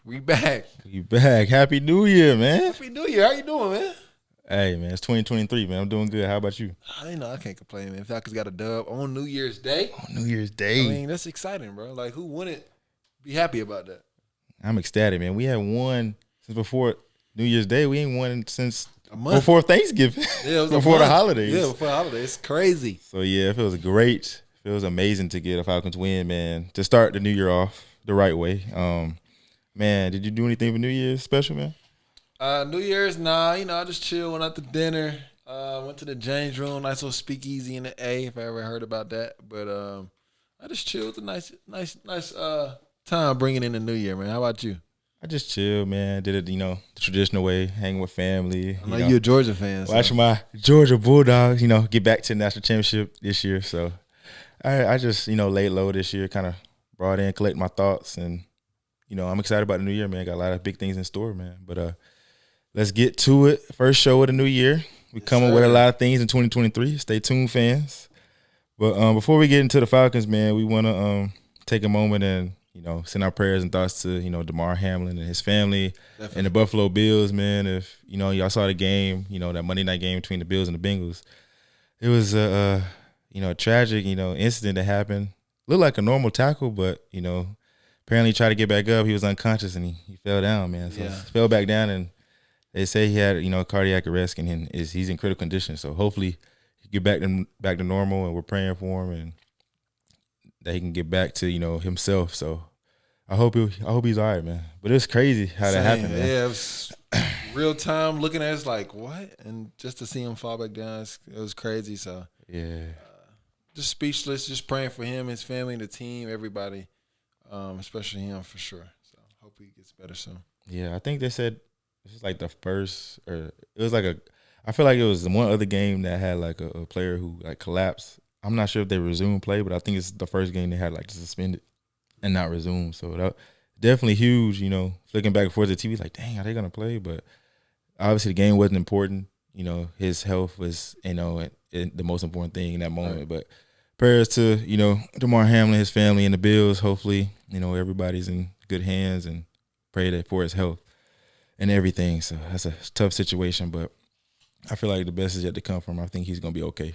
We back. You back. Happy New Year, man. Happy New Year. How you doing, man? Hey, man, it's 2023, man. I'm doing good. How about you? I can't complain, man. Falcons got a dub on New Year's Day. On New Year's Day. I mean, that's exciting, bro. Like, who wouldn't be happy about that? I'm ecstatic, man. We had won since before New Year's Day. We ain't won since A month. before Thanksgiving. Yeah, it was before a the month. holidays. Yeah, before the holidays. It's crazy. So, yeah, it feels great. It feels amazing to get a Falcons win, man, to start the new year off the right way. Man, did you do anything for New Year's special, man? New Year's, I just chilled, went out to dinner, went to the James Room, nice little speakeasy in the A, if I ever heard about that. But I just chilled, a nice time bringing in the New Year, man. How about you? I just chilled, man. Did it, the traditional way, hanging with family. I know you're a Georgia fan. Watching my Georgia Bulldogs, get back to the national championship this year. So I just, laid low this year, kind of brought in, collect my thoughts, and, I'm excited about the new year, man. Got a lot of big things in store, man. But let's get to it. First show of the new year. We coming with a lot of things in 2023. Stay tuned, fans. But before we get into the Falcons, man, we want to take a moment and, send our prayers and thoughts to, Damar Hamlin and his family. Definitely. And the Buffalo Bills, man. If, y'all saw the game, that Monday night game between the Bills and the Bengals, it was a tragic, incident that happened. Looked like a normal tackle, but, apparently he tried to get back up. He was unconscious and he fell down, man. So he fell back down, and they say he had, cardiac arrest, and he's in critical condition. So hopefully he get back to normal, and we're praying for him and that he can get back to, himself. So I hope he's all right, man. But it was crazy how that happened, man. Yeah, it was real time looking at it, it's like, what? And just to see him fall back down, it was crazy. So yeah. Just speechless, just praying for him, his family, the team, everybody, especially him for sure. So hope he gets better soon. Yeah, I think they said this is like the first, or it was like I feel like it was one other game that had like a player who like collapsed. I'm not sure if they resumed play, but I think it's the first game they had like suspended and not resumed. So that definitely huge, flicking back and forth at the TV, like, dang, are they gonna play? But obviously the game wasn't important. His health was, the most important thing in that moment. Right. But prayers to, Damar Hamlin, his family, and the Bills. Hopefully, everybody's in good hands, and pray that for his health and everything. So that's a tough situation, but I feel like the best is yet to come from him. I think he's going to be okay.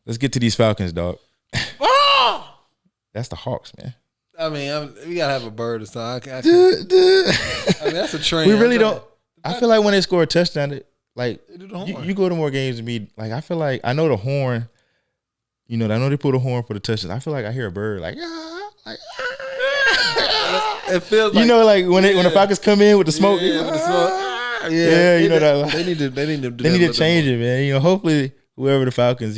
Let's get to these Falcons, dog. That's the Hawks, man. I mean, we got to have a bird or something. I mean, that's a train. We really don't. I feel like when they score a touchdown, like you go to more games than me. Like I feel like I know the horn. I know they put a horn for the touchdowns. I feel like I hear a bird like it feels like like when the Falcons come in with the smoke. With the smoke. That they need to change it, man. Hopefully whoever the Falcons,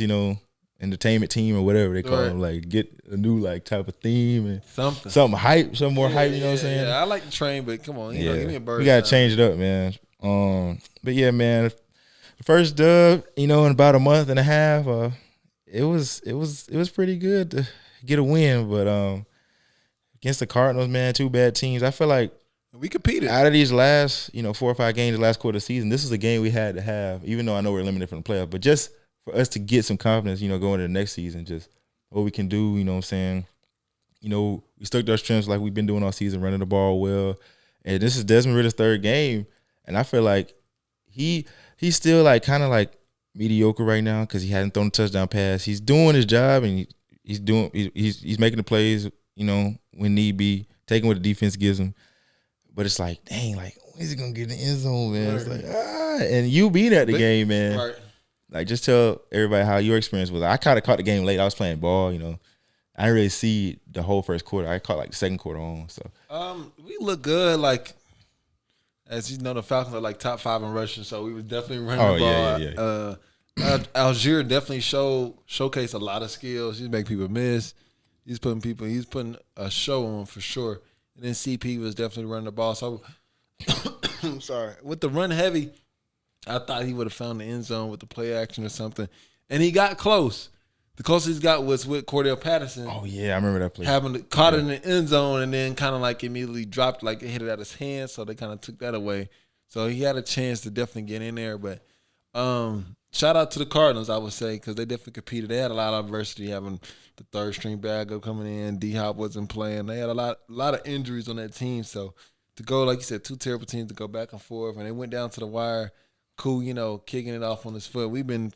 entertainment team or whatever they call them, like get a new like type of theme and something hype, some more hype. You know what I'm saying? Yeah, I like the train, but come on, give me a bird. We gotta change it up, man. But yeah, man, the first dub, in about a month and a half, it was pretty good to get a win, but against the Cardinals, man, two bad teams. I feel like we competed. Out of these last, 4 or 5 games, the last quarter of the season, this is a game we had to have, even though I know we're eliminated from the playoffs, but just for us to get some confidence, going into the next season, just what we can do, what I'm saying. We stuck to our strengths like we've been doing all season, running the ball well. And this is Desmond Ritter's third game, and I feel like he's still like kind of like mediocre right now because he hasn't thrown a touchdown pass. He's doing his job, and he's making the plays, when need be, taking what the defense gives him. But it's like, dang, like when is he gonna get in the end zone, man? Right. It's like and you being at the game, man. Right. Like just tell everybody how your experience was. I kind of caught the game late. I was playing ball, I didn't really see the whole first quarter. I caught like the second quarter on. So we look good, like. As you know, the Falcons are like top 5 in rushing, so we was definitely running the ball. Yeah. Alleiger definitely showcased a lot of skills. He's making people miss. He's putting a show on for sure. And then CP was definitely running the ball. So, I'm sorry. With the run heavy, I thought he would have found the end zone with the play action or something. And he got close. The closest he got was with Cordell Patterson. Oh, yeah, I remember that play. Caught it in the end zone and then kind of like immediately dropped, like it hit it out his hand, so they kind of took that away. So he had a chance to definitely get in there. But shout out to the Cardinals, I would say, because they definitely competed. They had a lot of adversity, having the third string backup coming in. D-Hop wasn't playing. They had a lot of injuries on that team. So to go, like you said, two terrible teams to go back and forth, and they went down to the wire. Cool, kicking it off on his foot. We've been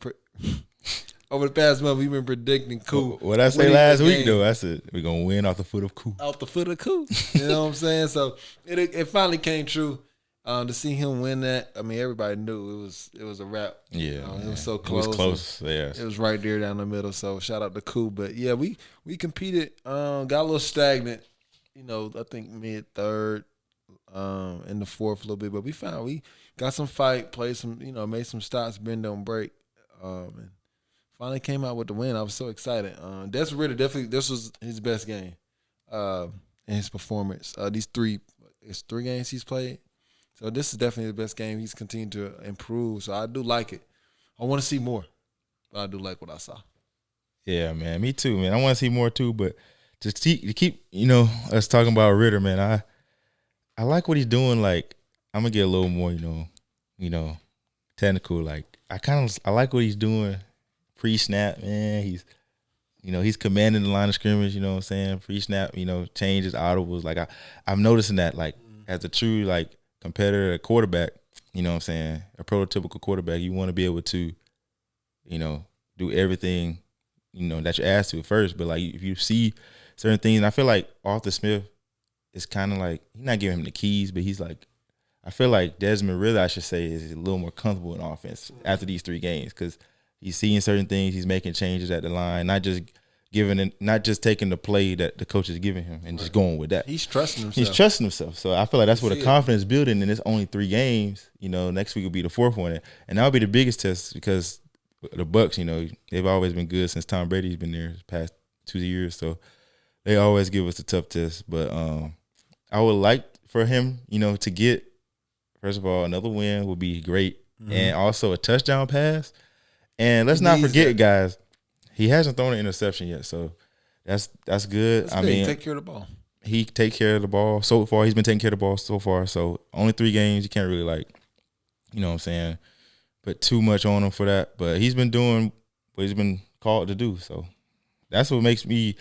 over the past month, we've been predicting Cool. What I say last week, though, I said we're gonna win off the foot of Cool. Off the foot of Cool. You know what I'm saying? So it finally came true. To see him win that, I mean, everybody knew it was a wrap. Yeah, it was so close. It was close. Yeah, it was right there down the middle. So shout out to Cool. But yeah, we competed. Got a little stagnant. I think mid third, in the fourth a little bit. But we got some fight, played some, made some stops, bend don't break, and finally came out with the win. I was so excited. Desmond Ridder definitely, this was his best game, in his performance. It's 3 games he's played. So this is definitely the best game. He's continued to improve. So I do like it. I want to see more, but I do like what I saw. Yeah, man. Me too, man. I want to see more too, but to keep us talking about Ridder, man. I like what he's doing. Like, I'm gonna get a little more, technical. Like, I like what he's doing pre-snap, man. He's commanding the line of scrimmage. You know what I'm saying? Pre-snap, changes, audibles. Like, I'm noticing that, like, as a true competitor, a quarterback, you know what I'm saying, a prototypical quarterback, you want to be able to, do everything, that you're asked to at first. But, like, if you see certain things, and I feel like Arthur Smith is kind of like, he's not giving him the keys, but he's like, I feel like Desmond Ridder, I should say, is a little more comfortable in offense after these 3 games because he's seeing certain things, he's making changes at the line, not just taking the play that the coach is giving him and just going with that. He's trusting himself. So I feel like that's where the confidence building, and it's only 3 games. Next week will be the 4th one. And that'll be the biggest test because the Bucs, they've always been good since Tom Brady's been there the past 2 years. So they always give us a tough test. But I would like for him, to get, first of all, another win would be great. Mm-hmm. And also a touchdown pass. And let's not forget, guys, he hasn't thrown an interception yet, so that's good. I mean, take care of the ball. He take care of the ball so far. He's been taking care of the ball so far. So only 3 games, you can't really put too much on him for that. But he's been doing what he's been called to do. So that's what makes me.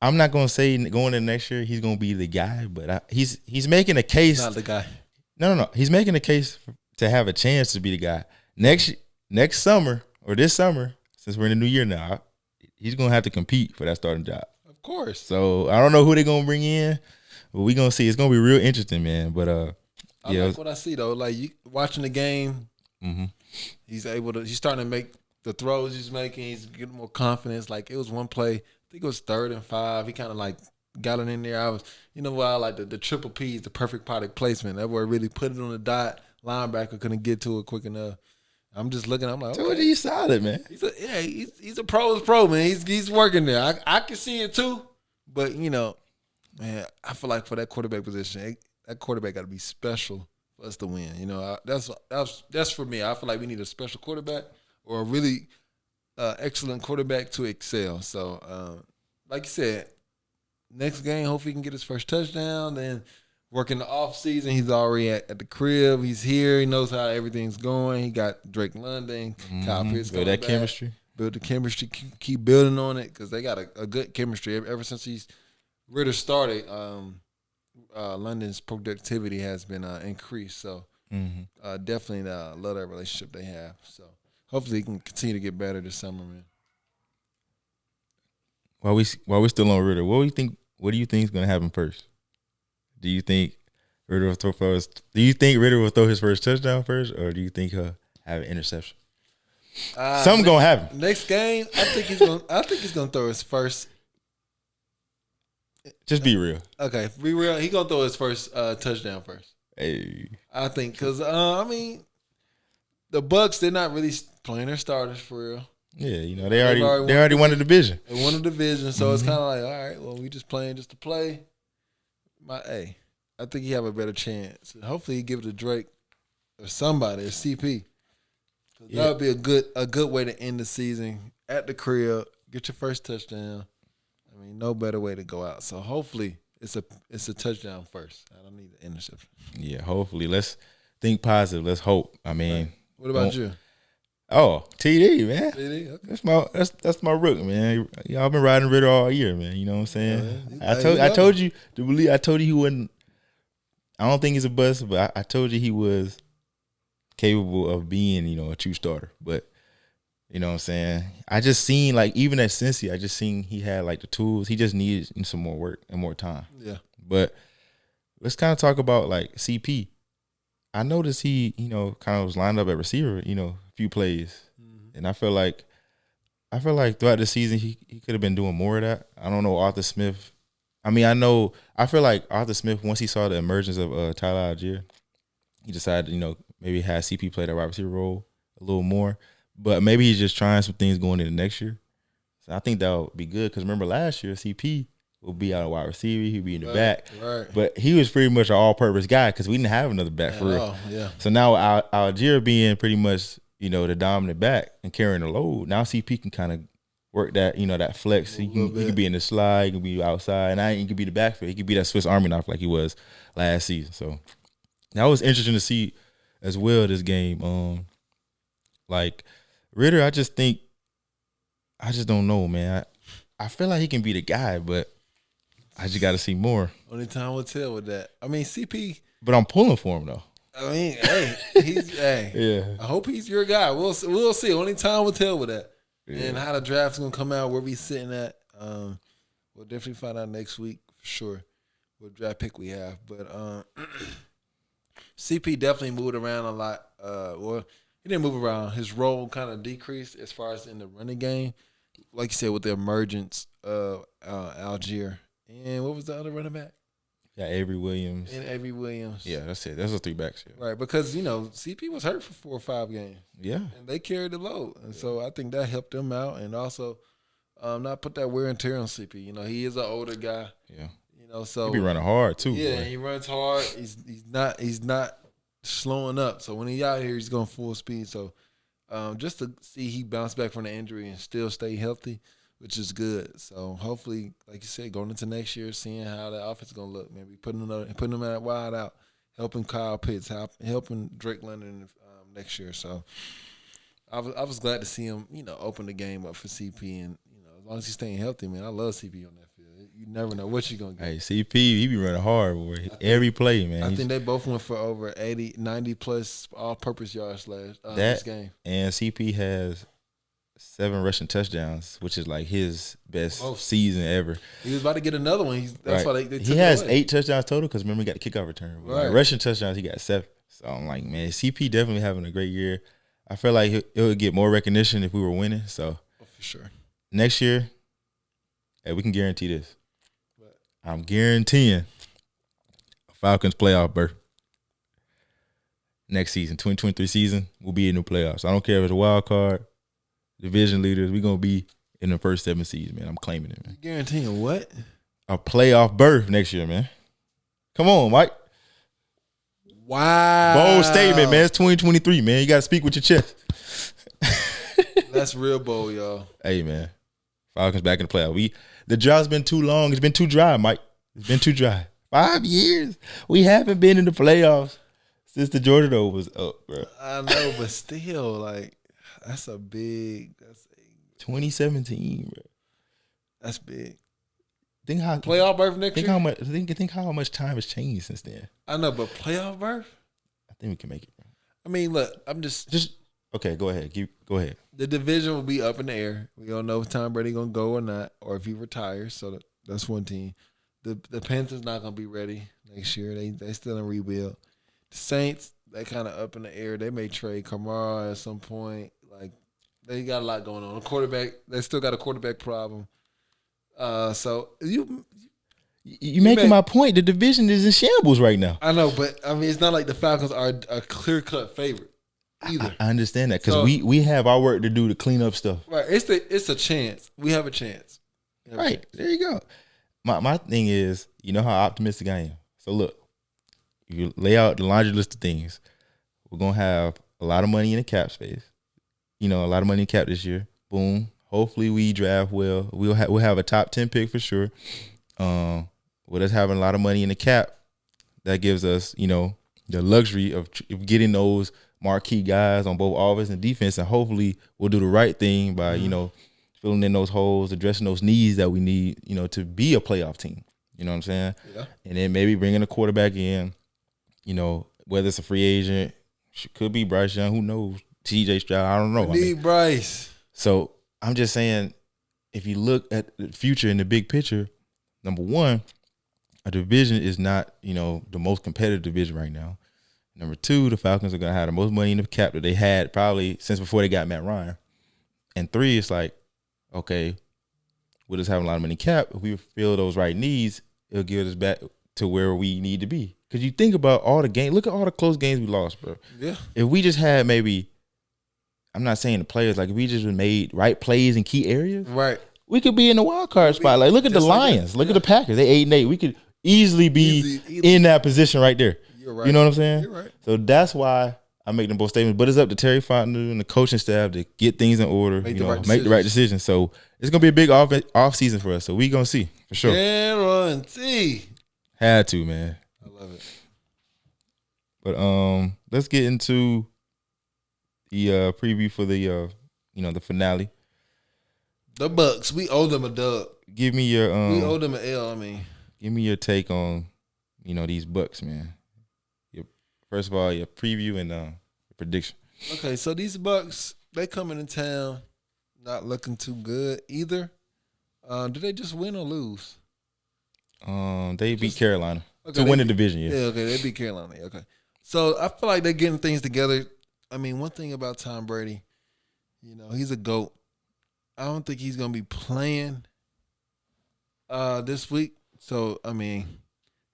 I'm not gonna say going into next year he's gonna be the guy, but he's making a case. Not the guy. No. He's making a case to have a chance to be the guy next summer or this summer. Since we're in the new year now, he's going to have to compete for that starting job. Of course. So I don't know who they're going to bring in, but we're going to see. It's going to be real interesting, man. But I like what I see, though. Like, watching the game, mm-hmm. he's starting to make the throws he's making. He's getting more confidence. Like, it was one play, I think it was 3rd and 5. He kind of, got it in there. I like the triple P's, the perfect product placement. That where really put it on the dot. Linebacker couldn't get to it quick enough. I'm just looking. I'm like, okay. He's solid, man. He's a pro's pro, man. He's working there. I can see it too, but man, I feel like for that quarterback position, that quarterback got to be special for us to win. That's for me. I feel like we need a special quarterback or a really excellent quarterback to excel. So, like you said, next game, hopefully he can get his first touchdown. Then working the off season, he's already at the crib. He's here. He knows how everything's going. He got Drake London, Kyle Pitts. Build that chemistry. Build the chemistry. Keep building on it because they got a good chemistry. Ever since Ridder started, London's productivity has been increased. So definitely love that relationship they have. So hopefully he can continue to get better this summer, man. While we're still on Ridder, what do you think is going to happen first? Do you think Ridder will throw first? Do you think Ridder will throw his first touchdown first, or do you think he'll have an interception? Something gonna happen. Next game, I think he's gonna throw his first. Just be real. Okay, be real. He gonna throw his first touchdown first. Hey, I think because the Bucs, they're not really playing their starters for real. Yeah, they already won the division. They won the division, so it's kind of like, all right, well, we just playing just to play. I think he have a better chance. Hopefully, he give it to Drake or somebody, or CP. That would be a good way to end the season at the crib. Get your first touchdown. No better way to go out. So hopefully, it's a touchdown first. I don't need the interception. Yeah, hopefully. Let's think positive. Let's hope. Right. What about you? Oh, TD, man. TD, okay. That's my rook, man. Y'all been riding Ritter all year, man. You know what I'm saying? Yeah, I told you to believe. I told you he wouldn't. I don't think he's a bust, but I told you he was capable of being, a true starter. But you know what I'm saying? I just seen, like, even at Cincy, I just seen he had, like, the tools. He just needed some more work and more time. Yeah. But let's kind of talk about, like, CP. I noticed he, kind of was lined up at receiver, a few plays. Mm-hmm. And I feel like throughout the season he could have been doing more of that. I don't know Arthur Smith. I feel like Arthur Smith, once he saw the emergence of Tyler Algier, he decided, maybe have CP play that wide receiver role a little more. But maybe he's just trying some things going into next year. So I think that would be good because remember last year, CP will be out of wide receiver. He'd be in the back. Right. But he was pretty much an all-purpose guy because we didn't have another back for real. Yeah. So now Algier being pretty much, the dominant back and carrying the load, now CP can kind of work that, that flex. He can be in the slide. He can be outside. And he can be the backfield. He could be that Swiss Army knife like he was last season. So that was interesting to see as well this game. Like Ritter, I just don't know, man. I feel like he can be the guy, but I just got to see more. Only time will tell with that. I mean, CP. But I'm pulling for him, though. I mean, hey, Yeah. I hope he's your guy. We'll see. Only time will tell with that. Yeah. And how the draft's going to come out, where we sitting at. We'll definitely find out next week for sure what draft pick we have. But CP definitely moved around a lot. He didn't move around. His role kind of decreased as far as in the running game. Like you said, with the emergence of Algier. And what was the other running back? Yeah, Avery Williams. Yeah, that's it. That's the three backs. Yeah. Right, because, CP was hurt for 4 or 5 games. Yeah. And they carried the load. And so I think that helped them out. And also not put that wear and tear on CP. He is an older guy. Yeah. So. He be running hard, too. Yeah, he runs hard. He's not slowing up. So when he's out here, he's going full speed. So just to see he bounce back from the injury and still stay healthy, which is good. So hopefully, like you said, going into next year, seeing how the offense is going to look, maybe putting them at wide out, helping Kyle Pitts, helping Drake London next year. So I was glad to see him, open the game up for CP. And, as long as he's staying healthy, man, I love CP on that field. You never know what you're going to get. Hey, CP, he be running hard, boy. Every play, man. I think they both went for over 80, 90-plus all-purpose yards this game. And CP has 7 rushing touchdowns, which is like his best season ever. He was about to get another one. That's why they took He has away. 8 touchdowns total because remember he got the kickoff return. Right. Like rushing touchdowns, he got 7. So I'm like, man, CP definitely having a great year. I feel like it would get more recognition if we were winning. So for sure. Next year, hey, we can guarantee this. I'm guaranteeing Falcons playoff berth. Next season, 2023 season, we'll be in the playoffs. I don't care if it's a wild card, division leaders, we're going to be in the first 7 seeds, man. I'm claiming it, man. You guaranteeing what? A playoff berth next year, man. Come on, Mike. Wow. Bold statement, man. It's 2023, man. You got to speak with your chest. That's real bold, y'all. Hey, man. Falcons back in the playoff. The drough's been too long. It's been too dry, Mike. It's been too dry. 5 years. We haven't been in the playoffs since the Georgia Dome was up, bro. I know, but still, that's 2017, bro. That's big. Think how playoff berth next year? Think how much time has changed since then. I know, but playoff berth? I think we can make it, bro. I mean, look, I'm just okay, go ahead. Go ahead. The division will be up in the air. We don't know if Tom Brady gonna go or not, or if he retires. So that's one team. The Panthers not gonna be ready next year. They still in rebuild. The Saints, they kind of up in the air. They may trade Kamara at some point. They got a lot going on. A quarterback, they still got a quarterback problem. So you making my point. The division is in shambles right now. I know, but I mean, it's not like the Falcons are a clear-cut favorite either. I understand that because we have our work to do to clean up stuff. Right. It's a chance. We have a chance. Right. There you go. My thing is, you know how optimistic I am. So look, you lay out the laundry list of things. We're gonna have a lot of money in the cap space. A lot of money in cap this year. Boom. Hopefully we draft well. We'll have a top 10 pick for sure. With us having a lot of money in the cap, that gives us, the luxury of getting those marquee guys on both offense and defense, and hopefully we'll do the right thing by, filling in those holes, addressing those needs that we need, to be a playoff team. You know what I'm saying? Yeah. And then maybe bringing a quarterback in, whether it's a free agent, could be Bryce Young, who knows? TJ Stroud, I don't know. We need Bryce. So I'm just saying, if you look at the future in the big picture, number one, a division is not, the most competitive division right now. Number two, the Falcons are going to have the most money in the cap that they had probably since before they got Matt Ryan. And three, it's like, okay, we'll just have a lot of money cap. If we fill those right needs, it'll get us back to where we need to be. Because you think about all the games, look at all the close games we lost, bro. Yeah. If we just had maybe, I'm not saying the players, like if we just made right plays in key areas, right, we could be in the wild card spot. Like look at the Lions, look at the Packers. They 8-8. We could easily be in that position right there. You're right. You know what I'm saying? You're right. So that's why I make them both statements. But it's up to Terry Fontenot and the coaching staff to get things in order, make the right decisions. So it's gonna be a big off season for us. So we gonna see for sure. Guarantee. Had to, man. I love it. But let's get into the preview for the the finale. The Bucs, we owe them a dub. Give me your we owe them an L. Give me your take on these Bucs, man. First of all, your preview and your prediction. Okay, so these Bucs, they coming in town, not looking too good either. Did they just win or lose? They beat Carolina to win the division. Yeah, okay, they beat Carolina. Okay, so I feel like they're getting things together. One thing about Tom Brady, he's a GOAT. I don't think he's gonna be playing this week. So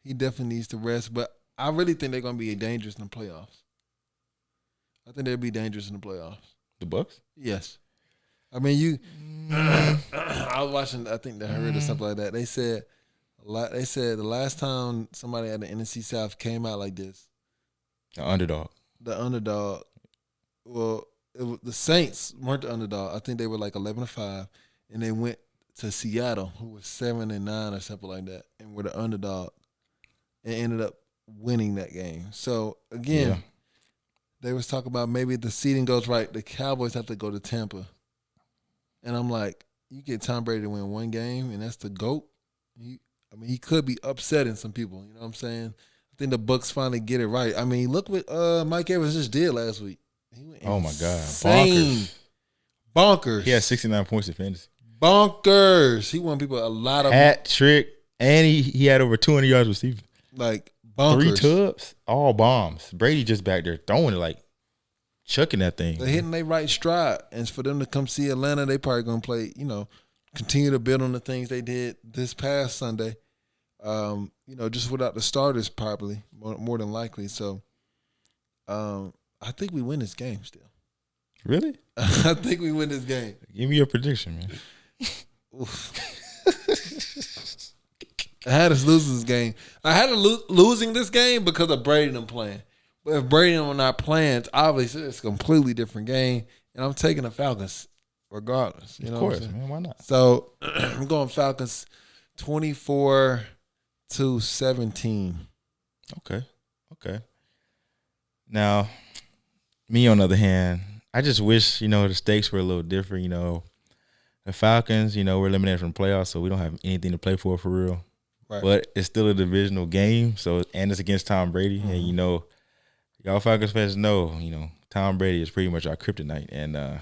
he definitely needs to rest. But I really think they're gonna be dangerous in the playoffs. I think they'll be dangerous in the playoffs. The Bucs? Yes. I was watching. I think they heard or something like that. They said the last time somebody at the NFC South came out like this, the underdog. Well, the Saints weren't the underdog. I think they were like 11-5, and they went to Seattle, who was 7-9 or something like that, and were the underdog, and ended up winning that game. So again, they was talking about maybe if the seeding goes right, the Cowboys have to go to Tampa, and I'm like, you get Tom Brady to win one game, and that's the GOAT. He could be upsetting some people. You know what I'm saying? I think the Bucs finally get it right. Look what Mike Evans just did last week. He went my God. Bonkers. He had 69 points in fantasy. Bonkers. He won people a lot of hat trick, and he had over 200 yards receiving. Like bonkers. 3 tubs, all bombs. Brady just back there throwing it, like chucking that thing. They're hitting their right stride. And for them to come see Atlanta, they probably gonna play, continue to build on the things they did this past Sunday. Just without the starters probably, more than likely. So I think we win this game still. Really? I think we win this game. Give me your prediction, man. I had us losing this game. I had us losing this game because of Brady and them playing. But if Brady and them not playing, obviously it's a completely different game. And I'm taking the Falcons regardless. Of course, man. Why not? So I'm going Falcons 24-17. Okay. Now, me on the other hand, I just wish, the stakes were a little different. The Falcons, we're eliminated from the playoffs, so we don't have anything to play for real. Right. But it's still a divisional game, and it's against Tom Brady. Mm-hmm. And, y'all Falcons fans know, Tom Brady is pretty much our kryptonite. And I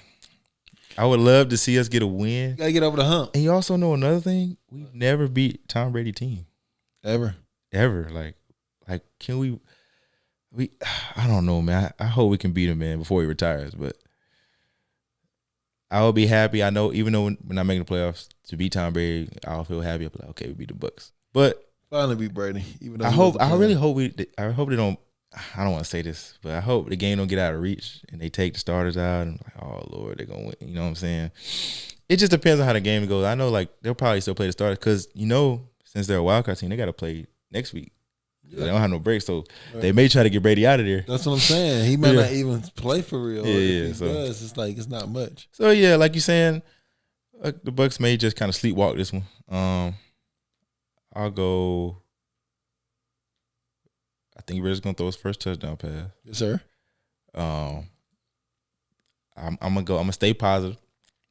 would love to see us get a win. You got to get over the hump. And you also know another thing? We've never beat Tom Brady team. Ever. Like can we I don't know, man. I hope we can beat him, man, before he retires. But I will be happy. I know, even though we're not making the playoffs, to beat Tom Brady, I'll feel happy. I'll be like, okay, we beat the Bucs. But finally beat Brady. Even though I really hope I hope they don't. I don't want to say this, but I hope the game don't get out of reach and they take the starters out and like, oh Lord, they're gonna win. You know what I'm saying? It just depends on how the game goes. I know, like, they'll probably still play the starters because since they're a wild card team, they got to play next week. Yeah. They don't have no break, so they may try to get Brady out of there. That's what I'm saying. He might not even play for real. If he does, it's like it's not much. So yeah, like you're saying, the Bucs may just kind of sleepwalk this one. I'll go. I think Rivers gonna throw his first touchdown pass. Yes, sir. I'm gonna stay positive.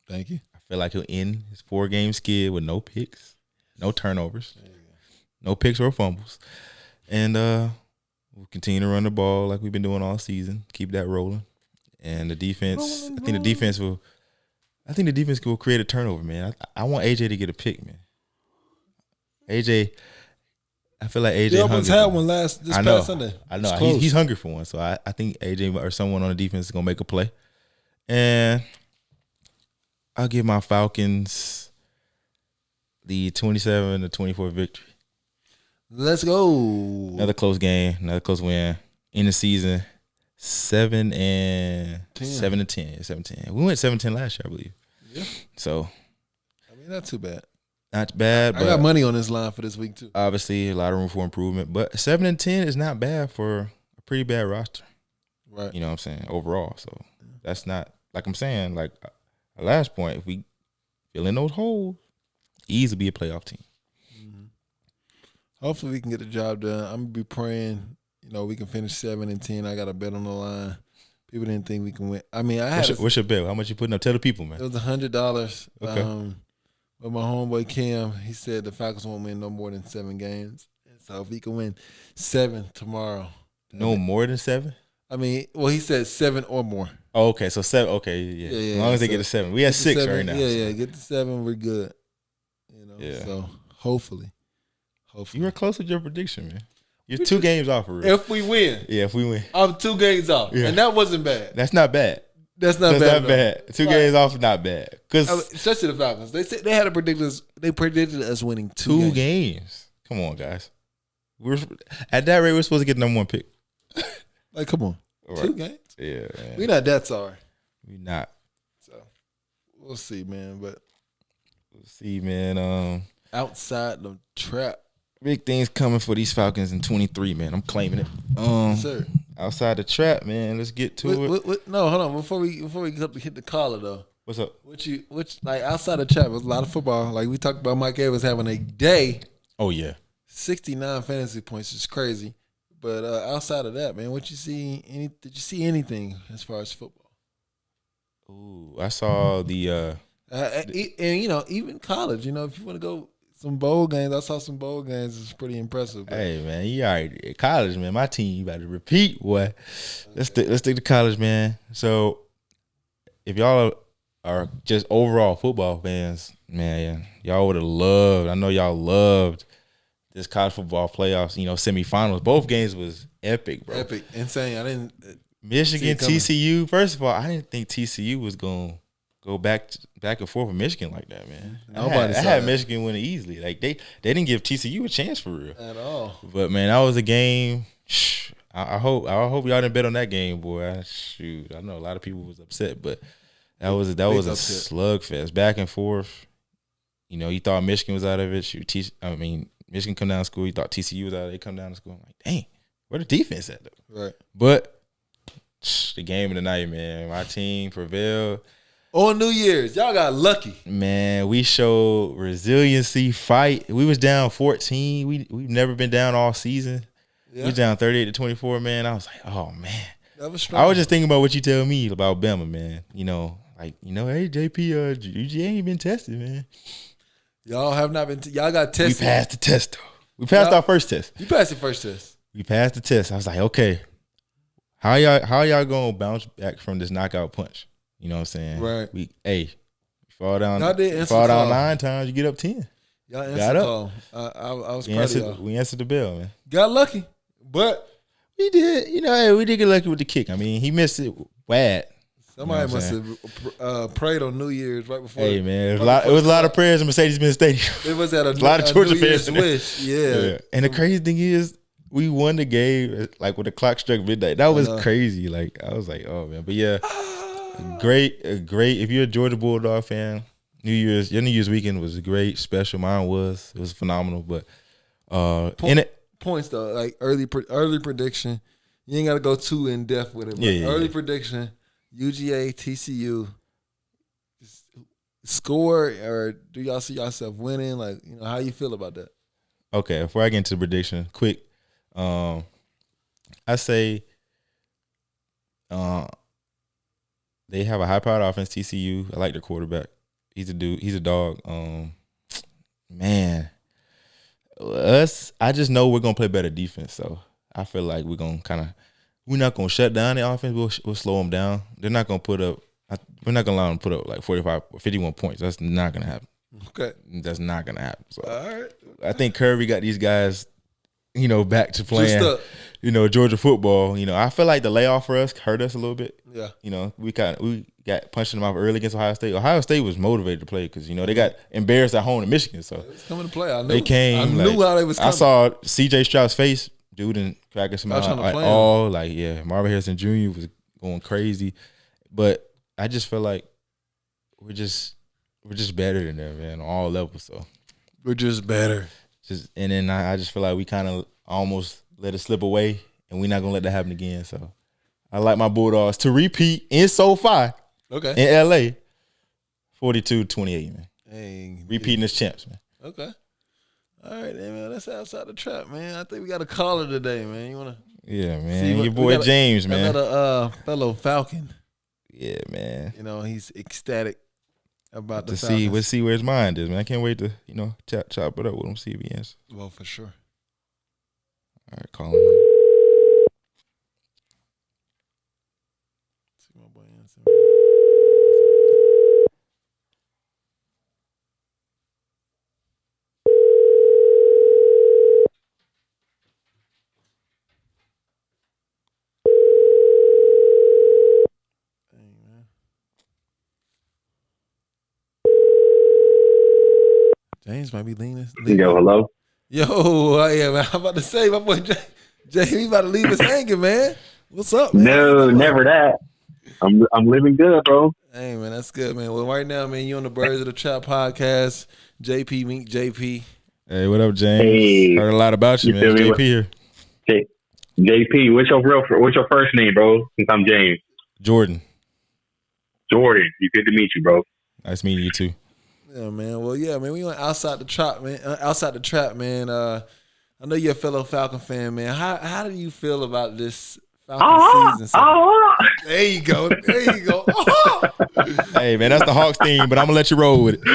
Thank you. I feel like he'll end his 4-game skid with no picks, no turnovers, no picks or fumbles, and we'll continue to run the ball like we've been doing all season. Keep that rolling, and the defense. I think the defense will create a turnover, man. I want AJ to get a pick, man. AJ. I feel like AJ. The Albans had one this past Sunday. I know. He's hungry for one. So I think AJ or someone on the defense is gonna make a play. And I'll give my Falcons the 27-24 victory. Let's go. Another close game, another close win. In the season, 7-10. 7-10. We went 7-10 last year, I believe. Yeah. So I mean, not too bad. Not bad. I got money on this line for this week too. Obviously, a lot of room for improvement, but 7-10 is not bad for a pretty bad roster. Right. You know what I'm saying? Overall, so that's not like I'm saying. Like our last point, if we fill in those holes, easily be a playoff team. Mm-hmm. Hopefully, we can get the job done. I'm gonna be praying. We can finish 7-10. I got a bet on the line. People didn't think we can win. I mean, what's your bet? How much you putting up? Tell the people, man. It was $100. Okay. But my homeboy Cam, he said the Falcons won't win no more than 7 games. And so if he can win 7 tomorrow. No more than 7? I mean, well, he said 7 or more. Oh, okay. So 7. Okay, yeah. As long as they get to 7. We had 6 right now. Yeah. Get to 7, we're good. Yeah. So hopefully. You were close with your prediction, man. You're 2 games off for real. If we win. Yeah, if we win. I'm 2 games off. Yeah. And that wasn't bad. That's not bad. That's not bad. 2 games off is not bad. Especially the Falcons. They said they had they predicted us winning 2 games. Come on, guys. At that rate, we're supposed to get the number 1 pick. Like, come on. Right. 2 games? Yeah, man. We're not that sorry. We're not. So we'll see, man. But we'll see, man. Outside the trap. Big things coming for these Falcons in 23, man. I'm claiming it. Yes, sir. Outside the trap, man. Let's get to it. No, hold on. Before we hit the collar though. What's up? Like outside the trap, was a lot of football. Like we talked about, Mike Evans having a day. Oh yeah. 69 fantasy points is crazy. But outside of that, man, did you see anything as far as football? Ooh, I saw the and even college. If you want to go. Some bowl games. I saw some bowl games. It's pretty impressive. But. Hey, man, you already at college, man. My team, you about to repeat, boy. Let's stick to college, man. So, if y'all are just overall football fans, man, y'all would have loved. I know y'all loved this college football playoffs. Semifinals. Both games was epic, bro. Epic, insane. I didn't. Michigan, TCU. First of all, I didn't think TCU was going to go back and forth with Michigan like that, man. I had Michigan winning easily. Like they didn't give TCU a chance for real at all. But man, that was a game. I hope y'all didn't bet on that game, boy. Shoot, I know a lot of people was upset, but that was a slugfest, back and forth. You thought Michigan was out of it. Michigan come down to school. You thought TCU was out of it. They come down to school. I'm like, dang, where the defense at though? Right. But the game of the night, man. My team prevailed. On New Year's, y'all got lucky. Man, we showed resiliency, fight. We was down 14. We've never been down all season. Yeah. We was down 38-24, man. I was like, oh, man. That was strong. I was just thinking about what you tell me about Bama, man. Hey, JP, UGA ain't been tested, man. Y'all have not been y'all got tested. We passed the test, though. We passed our first test. You passed the first test. We passed the test. I was like, okay, how y'all going to bounce back from this knockout punch? You know what I'm saying? Right. You fall down. Y'all did you fall down 9 times, you get up 10. Y'all answered the call. I was proud of y'all. We answered the bell, man. Got lucky, but we did. We did get lucky with the kick. I mean, he missed it bad. Somebody must have prayed on New Year's right before. It was a lot of prayers in Mercedes-Benz Stadium. It was at a lot of Georgia New fans. Wish. Yeah. And the crazy thing is, we won the game like when the clock struck midnight. That was crazy. Like I was like, oh man, but yeah. Great. If you're a Georgia Bulldog fan, your New Year's weekend was great, special. Mine was. It was phenomenal. But points though, like early prediction. You ain't got to go too in depth with it. But early prediction: UGA, TCU. Score, or do y'all see yourself winning? Like, how you feel about that? Okay, before I get into the prediction, quick. I say They have a high-powered offense, TCU. I like their quarterback. He's a dude. He's a dog. Man, I just know we're gonna play better defense. So I feel like we're not gonna shut down the offense. We'll slow them down. They're not gonna put up. We're not gonna allow them to put up like 45 or 51 points. That's not gonna happen. Okay, that's not gonna happen. So all right. I think Kirby got these guys, back to playing, Georgia football. I feel like the layoff for us hurt us a little bit. Yeah. We got punched in the mouth early against Ohio State. Ohio State was motivated to play because, they got embarrassed at home in Michigan. So it's coming to play. I knew. They came. I knew how they was coming. I saw C.J. Stroud's face, dude, and cracking some out. Marvin Harrison Jr. was going crazy. But I just feel like we're just better than them, man, on all levels. So we're just better. And then I just feel like we kind of almost let it slip away, and we're not gonna let that happen again. So I like my Bulldogs to repeat in SoFi, in LA, 42-28, man. Hey, repeating as champs, man. Okay. All right, man. That's outside the trap, man. I think we got a caller today, man. You wanna? Yeah, man. Your boy James, man. Another fellow Falcon. Yeah, man. He's ecstatic about the Falcons. We'll see where his mind is, man. I can't wait to, chop it up with him, see if he answers. Well, for sure. All right, call him. See my boy answer. James might be leaning. Yo, hello. Yo, yeah, man. I'm about to say, my boy Jay, he about to leave us hanging, man. What's up, man? No, never that. I'm living good, bro. Hey, man, that's good, man. Well, right now, man, you on the Birds of the Trap podcast. JP, meet JP. Hey, what up, James? Hey, heard a lot about you, man. JP here. JP, what's your first name, bro? Since I'm James. Jordan. Jordan, good to meet you, bro. Nice meeting you too. Yeah, man. Well, yeah, man. We went outside the trap, man. I know you're a fellow Falcon fan, man. How do you feel about this Falcon season? There you go. Hey, man, that's the Hawks theme, but I'm gonna let you roll with it.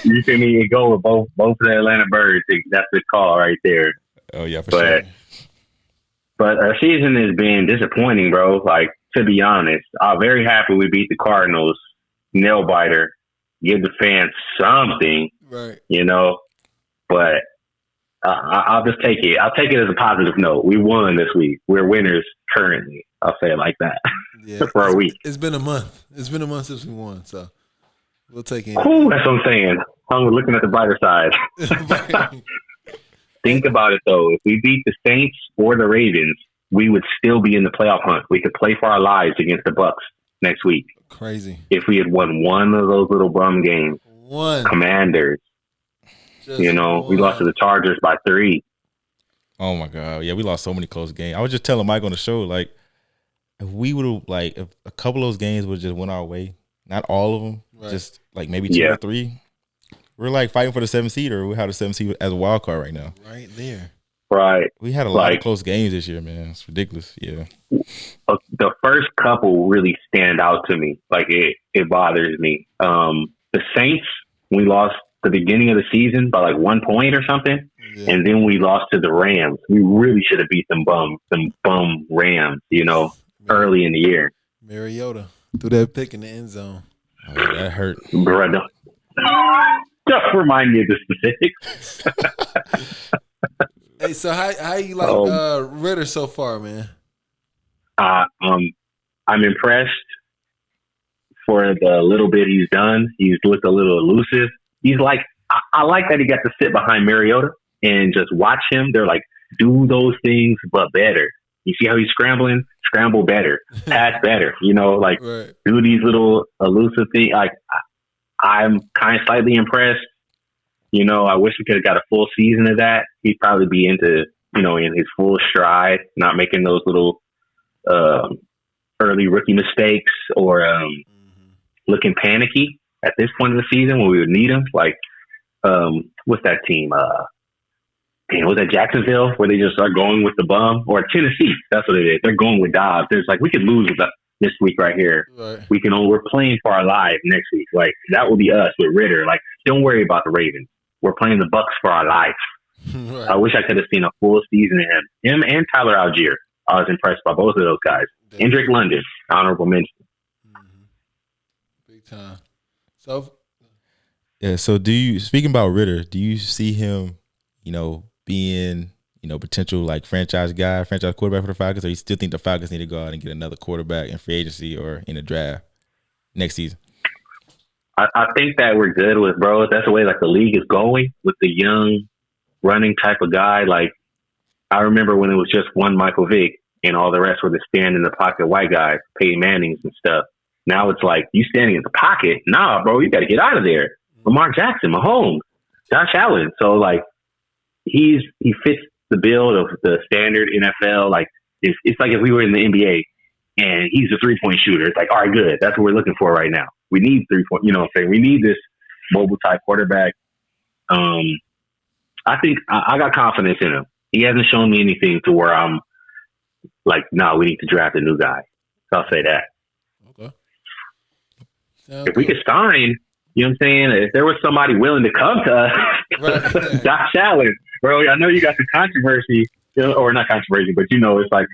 You can even go with both of the Atlanta Birds. That's the call right there. Oh yeah, for sure. But our season has been disappointing, bro. Like, to be honest, I'm very happy we beat the Cardinals. Nail biter, give the fans something, right? But I'll just take it. I'll take it as a positive note. We won this week. We're winners currently. I'll say it like that. Yeah, for a week. It's been a month. It's been a month since we won, so we'll take it. Ooh, that's what I'm saying. I'm looking at the brighter side. Think about it though. If we beat the Saints or the Ravens, we would still be in the playoff hunt. We could play for our lives against the Bucs next week. Crazy. If we had won one of those little bum games. Commanders. We lost to the Chargers by 3. Oh my God. Yeah, we lost so many close games. I was just telling Mike on the show, like, if we would have, like, if a couple of those games would have just went our way, not all of them, just like maybe 2 or 3, we're like fighting for the 7th seed, or we have the 7th seed as a wild card right now. Right there. Right. We had a lot of close games this year, man. It's ridiculous. Yeah. The first couple really stand out to me. Like, it bothers me. The Saints, we lost the beginning of the season by like 1 point or something. Yeah. And then we lost to the Rams. We really should have beat them bum Rams, early in the year. Mariota threw that pick in the end zone. Oh, yeah, that hurt. Brother. Just remind me of the specifics. Hey, so how you like Ritter so far, man? I'm impressed for the little bit he's done. He's looked a little elusive. He's like, I like that he got to sit behind Mariota and just watch him. They're like, do those things, but better. You see how he's scrambling? Scramble better. Pass better. Right. Do these little elusive things. Like, I'm kind of slightly impressed. I wish we could have got a full season of that. He'd probably be into, in his full stride, not making those little early rookie mistakes or looking panicky at this point of the season when we would need him. Like, what's that team? was that Jacksonville where they just are going with the bum, or Tennessee? That's what it is. They're going with Dobbs. There's like, we could lose this week right here. Right. We're playing for our lives next week. Like, that will be us with Ritter. Like, don't worry about the Ravens. We're playing the Bucs for our life. Right. I wish I could have seen a full season of him and Tyler Algier. I was impressed by both of those guys. And Drake London, honorable mention. Big time. So, yeah. So, speaking about Ritter, do you see him, being, potential like franchise quarterback for the Falcons, or you still think the Falcons need to go out and get another quarterback in free agency or in a draft next season? I think that we're good with, bro. That's the way like the league is going with the young running type of guy. Like, I remember when it was just one Michael Vick and all the rest were the stand in the pocket white guys, Peyton Mannings and stuff. Now it's like, you standing in the pocket? Nah, bro, you got to get out of there. Lamar Jackson, Mahomes, Josh Allen. So like, he fits the build of the standard NFL. Like, it's like if we were in the NBA and he's a 3-point shooter. It's like, all right, good. That's what we're looking for right now. We need 3-point. You know what I'm saying? We need this mobile type quarterback. I think I got confidence in him. He hasn't shown me anything to where I'm like, no, we need to draft a new guy. So I'll say that. Okay. If we could sign, you know what I'm saying? If there was somebody willing to come to us, right. Josh Allen, bro, I know you got some controversy, or not controversy, but it's like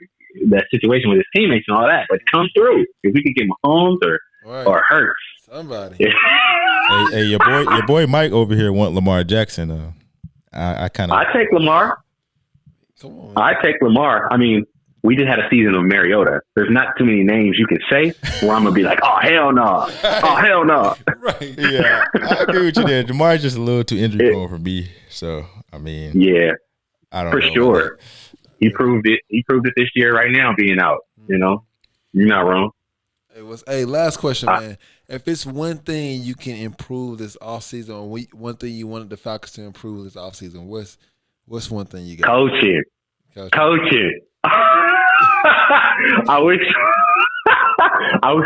that situation with his teammates and all that. But come through. If we could get Mahomes or Hurts. Somebody. hey, your boy Mike over here want Lamar Jackson. I take Lamar. Come on. I take Lamar. I mean, we just had a season of Mariota. There's not too many names you can say where I'm going to be like, oh, hell no. Oh, hell no. Right. Yeah. I agree with you there. Jamar's just a little too injury prone for me. So, I mean. Yeah. I don't know. For sure. He proved it. He proved it this year right now being out. You're not wrong. Last question, man. If it's one thing you can improve this offseason, or one thing you wanted the Falcons to improve this offseason, what's one thing you got? Coaching. I wish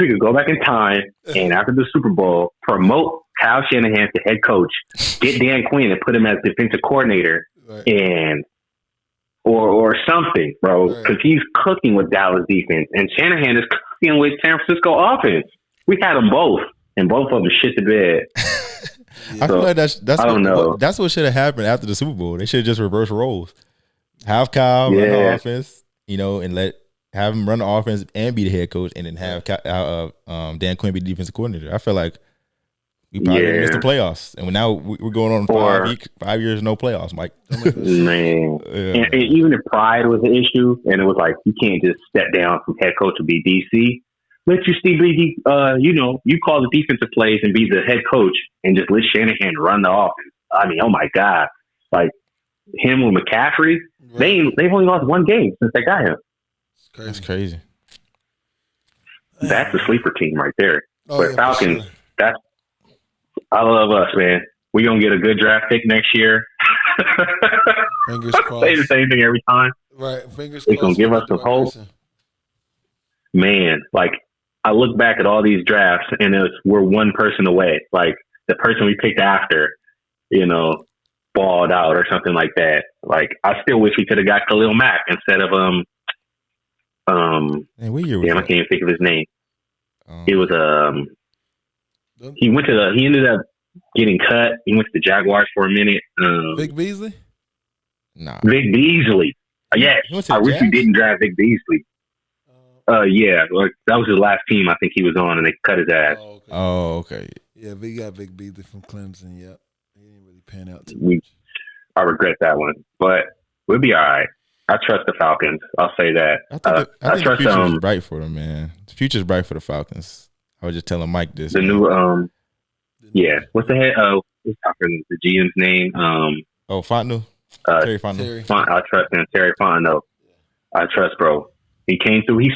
we could go back in time and after the Super Bowl promote Kyle Shanahan to head coach, get Dan Quinn and put him as defensive coordinator, right. and or something, bro, because he's cooking with Dallas defense and Shanahan is cooking with San Francisco offense. We had them both, and both of them shit the bed. I feel like that's what should have happened after the Super Bowl. They should have just reversed roles. Have Kyle run the offense, and have him run the offense and be the head coach, and then have Dan Quinn be the defensive coordinator. I feel like we probably missed the playoffs, and now we're going on 5 years no playoffs, Mike. Man, and even if pride was an issue, and it was like you can't just step down from head coach to be DC. Let you Steve Lee, you call the defensive plays and be the head coach, and just let Shanahan run the offense. I mean, oh my God, like him with McCaffrey. Right. They've only lost one game since they got him. That's crazy. That's a sleeper team right there. But Falcons, sure. I love us, man. We're going to get a good draft pick next year. Fingers crossed. Say the same thing every time. Right. Fingers crossed. It's going to give us some hope. Man, like, I look back at all these drafts, and we're one person away. Like, the person we picked after, balled out or something like that. Like, I still wish we could have got Khalil Mack instead of I can't even think of his name. It was he ended up getting cut. He went to the Jaguars for a minute. Vic Beasley? Nah. Vic Beasley. Yes. I wish we didn't draft Vic Beasley. Yeah, that was his last team I think he was on, and they cut his ass. Oh, okay. Yeah, we got Vic Beasley from Clemson. Yep, he didn't really pan out too much. I regret that one, but we'll be all right. I trust the Falcons. I'll say that. I think the future's bright for them, man. The future's bright for the Falcons. I was just telling Mike this. The new, what's the head? What's the GM's name? Fontenot. Terry Fontenot. I trust him. Terry Fontenot. I trust, bro. He came through. He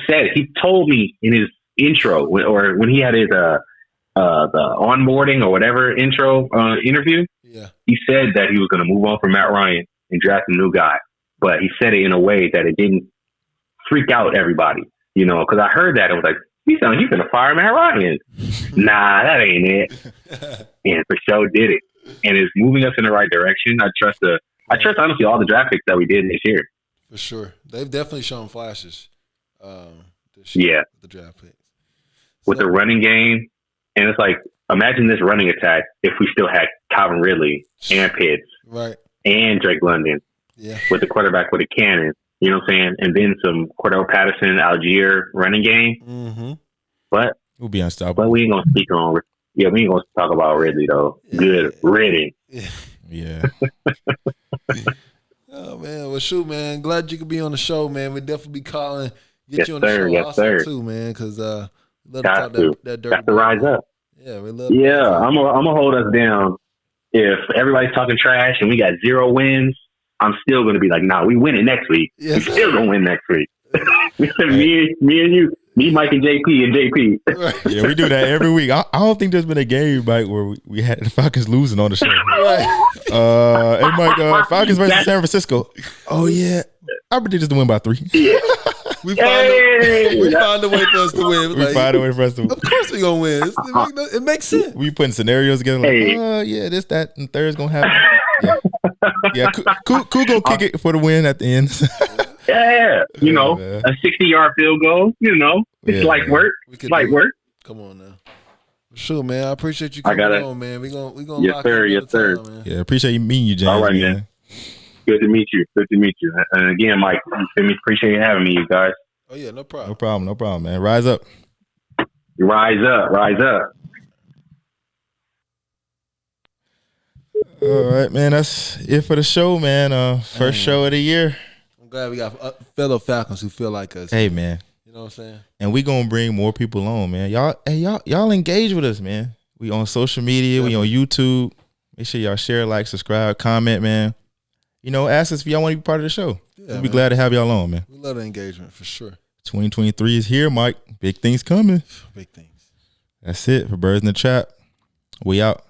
told me in his intro when he had his the onboarding or whatever intro interview. Yeah. He said that he was going to move on from Matt Ryan and draft a new guy, but he said it in a way that it didn't freak out everybody. Because I heard that it was like he's going to fire Matt Ryan. Nah, that ain't it. And for sure did it, and it's moving us in the right direction. I trust the I trust honestly all the draft picks that we did this year. For sure, they've definitely shown flashes. This year with the draft picks with the running game, and it's like imagine this running attack if we still had Calvin Ridley and Pitts, right, and Drake London, with the quarterback with a cannon. You know what I'm saying? And then some Cordell Patterson, Algier running game. Mm-hmm. But we'll be unstoppable. But we ain't gonna speak on. Yeah, we ain't gonna talk about Ridley though. Yeah. Good Ridley. Yeah. Oh man, well shoot, man. Glad you could be on the show, man. We definitely be calling, get you on the show also too, man. Because love to talk that dirty. Got to rise up. Yeah, we love. Yeah, I'm gonna hold us down. If everybody's talking trash and we got 0 wins, I'm still gonna be like, nah, we win it next week. Yes, we still gonna win next week. me and you. Me, Mike, and JP. Right. Yeah, we do that every week. I don't think there's been a game, Mike, where we had the Falcons losing on the show. Right. Hey, Mike, Falcons versus San Francisco. Oh, yeah. I predict us to win by 3. Yeah. we find a way for us to win. We find a way for us to win. Of course we're going to win. It makes sense. We putting scenarios together like, yeah, this, that, and third's going to happen. Yeah, Cool going to kick it for the win at the end. Yeah, you know, a 60-yard field goal. You know, it's light work. Light work. Come on now. Sure, man. I appreciate you coming on, man. We gonna yes, sir. Yes, sir. Time, yeah, appreciate you meeting you, James. All right, man. Good to meet you. And again, Mike, appreciate you having me, you guys. Oh yeah, no problem. No problem, man. Rise up. Rise up. All right, man. That's it for the show, man. First show of the year. I'm glad we got fellow Falcons who feel like us. Hey, man. You know what I'm saying? And we gonna bring more people on, man. Y'all engage with us, man. We on social media, we on YouTube. Make sure y'all share, like, subscribe, comment, man. You know, ask us if y'all want to be part of the show. Yeah, we'll be glad to have y'all on, man. We love the engagement for sure. 2023 is here, Mike. Big things coming. Big things. That's it for Birds in the Trap. We out.